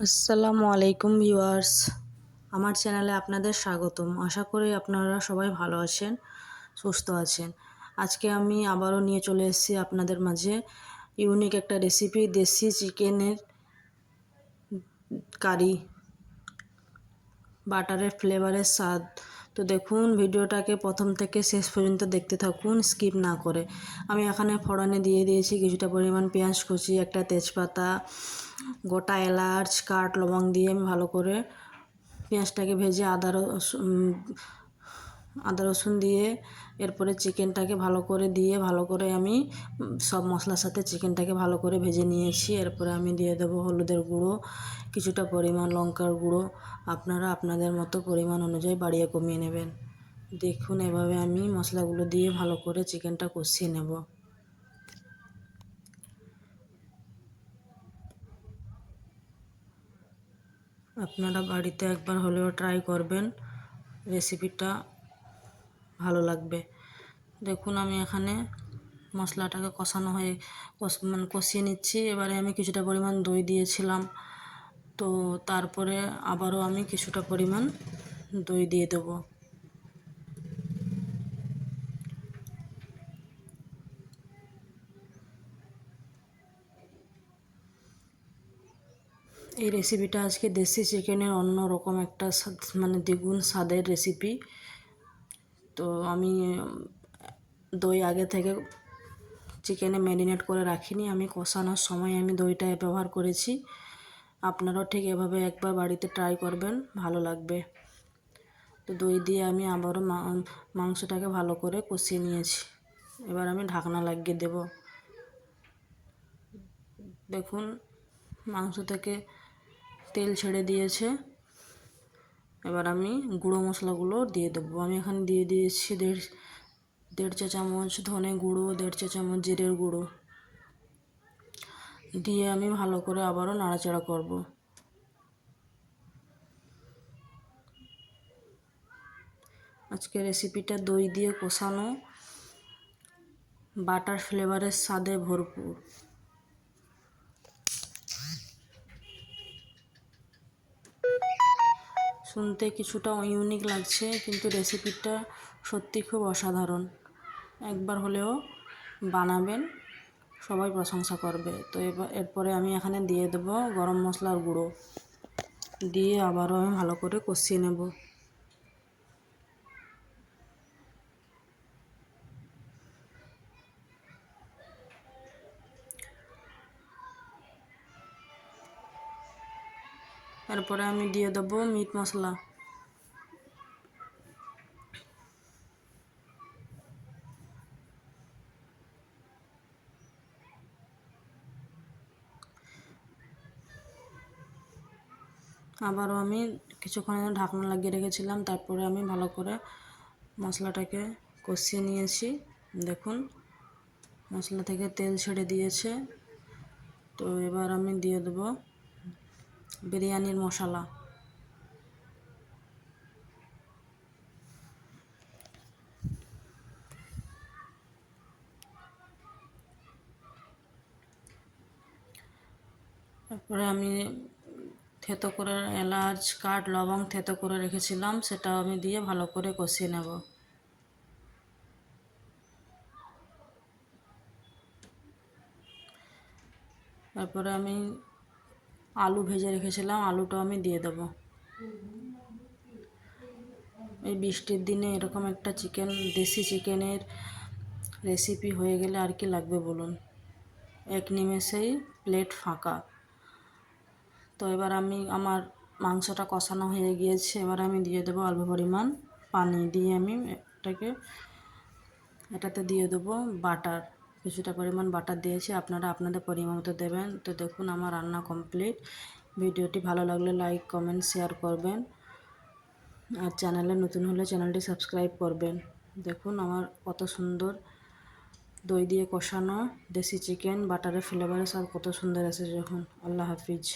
আসসালামু আলাইকুম ভিউয়ার্স, আমার চ্যানেলে আপনাদের স্বাগতম। আশা করি আপনারা সবাই ভালো আছেন, সুস্থ আছেন। আজকে আমি আবারও নিয়ে চলে এসেছি আপনাদের মাঝে ইউনিক একটা রেসিপি, দেশি চিকেনের কারি, বাটারের ফ্লেভারের স্বাদ। তো দেখুন, ভিডিওটাকে প্রথম থেকে শেষ পর্যন্ত দেখতে থাকুন, স্কিপ না করে। আমি এখানে ফোড়নে দিয়ে দিয়েছি কিছুটা পরিমাণ পেঁয়াজ কুচি, একটা তেজপাতা, গোটা এলাচ, কাঠ লবঙ্গ দিয়ে আমি ভালো করে পেঁয়াজটাকে ভেজে আদা রসুন দিয়ে এরপরে চিকেনটাকে ভালো করে দিয়ে ভালো করে আমি সব মশলার সাথে চিকেনটাকে ভালো করে ভেজে নিয়েছি। এরপরে আমি দিয়ে দেবো হলুদের গুঁড়ো, কিছুটা পরিমাণ লঙ্কার গুঁড়ো। আপনারা আপনাদের মতো পরিমাণ অনুযায়ী বাড়িয়ে কমিয়ে নেবেন। দেখুন, এভাবে আমি মশলাগুলো দিয়ে ভালো করে চিকেনটা কষিয়ে নেব। আপনারা বাড়িতে একবার হলেও ট্রাই করবেন, রেসিপিটা ভালো লাগবে। দেখুন, আমি এখানে মশলাটাকে কষিয়ে নিচ্ছি। এবারে আমি কিছুটা পরিমাণ দই দিয়েছিলাম, তো তারপরে আবারও আমি কিছুটা পরিমাণ দই দিয়ে দেবো। এই রেসিপিটা আজকে দেশি চিকেনের অন্য রকম একটা দ্বিগুণ স্বাদের রেসিপি। তো আমি দই আগে থেকে চিকেনে ম্যারিনেট করে রাখিনি, আমি কষানোর সময় আমি দইটা ব্যবহার করেছি। আপনারাও ঠিক এভাবে একবার বাড়িতে ট্রাই করবেন, ভালো লাগবে। তো দই দিয়ে আমি আবারও মাংসটাকে ভালো করে কষিয়ে নিয়েছি। এবার আমি ঢাকনা লাগিয়ে দেব। দেখুন, মাংস থেকে তেল ছেড়ে দিয়েছে। এবার আমি গুঁড়ো মশলাগুলো দিয়ে দেবো। আমি এখানে দিয়ে দিয়েছি দেড় চা চামচ ধনে গুঁড়ো, 1.5 চা চামচ জিরের গুঁড়ো দিয়ে আমি ভালো করে আবারও নাড়াচাড়া করব। আজকে রেসিপিটা দই দিয়ে কষানো, বাটার ফ্লেভারের স্বাদে ভরপুর। শুনতে কিছুটা ইউনিক লাগছে, কিন্তু রেসিপিটা সত্যি খুব অসাধারণ। একবার হলেও বানাবেন, সবাই প্রশংসা করবে। তো এরপরে আমি এখানে দিয়ে দেবো গরম মশলার গুঁড়ো, দিয়ে আবারও আমি ভালো করে কষিয়ে নেব। এরপরে আমি দিয়ে দেবো মিট মশলা। আবারও আমি কিছুক্ষণ ঢাকনা লাগিয়ে রেখেছিলাম, তারপরে আমি ভালো করে মশলাটাকে কষিয়ে নিয়েছি। দেখুন, মশলা থেকে তেল ছেড়ে দিয়েছে। তো এবার আমি দিয়ে দেবো বিরিয়ানির মশলা। তারপরে আমি থেতো করে এলাচ, কাঠ লবঙ্গ থেতো করে রেখেছিলাম, সেটাও আমি দিয়ে ভালো করে কষিয়ে নেব। তারপরে আমি আলু ভেজে রেখেছিলাম, আলুটাও আমি দিয়ে দেবো। এই বৃষ্টির দিনে এরকম একটা দেশি চিকেনের রেসিপি হয়ে গেলে আর কি লাগবে বলুন। এক নিমেষেই প্লেট ফাঁকা। তো এবার আমার মাংসটা কষানো হয়ে গিয়েছে। এবার আমি দিয়ে দেবো অল্প পরিমাণ পানি, দিয়ে আমি এটাতে দিয়ে দেবো বাটার। কিছুটা পরিমাণ বাটার দিয়েছি, আপনারা আপনাদের পরিমাণ মতো দেবেন। তো দেখুন, আমার রান্না কমপ্লিট। ভিডিওটি ভালো লাগলে লাইক, কমেন্ট, শেয়ার করবেন। আর চ্যানেলে নতুন হলে চ্যানেলটি সাবস্ক্রাইব করবেন। দেখুন, আমার কত সুন্দর দই দিয়ে কষানো দেশি চিকেন বাটারের ফ্লেভারের স্বাদ কত সুন্দর এসেছে। দেখুন, আল্লাহ হাফিজ।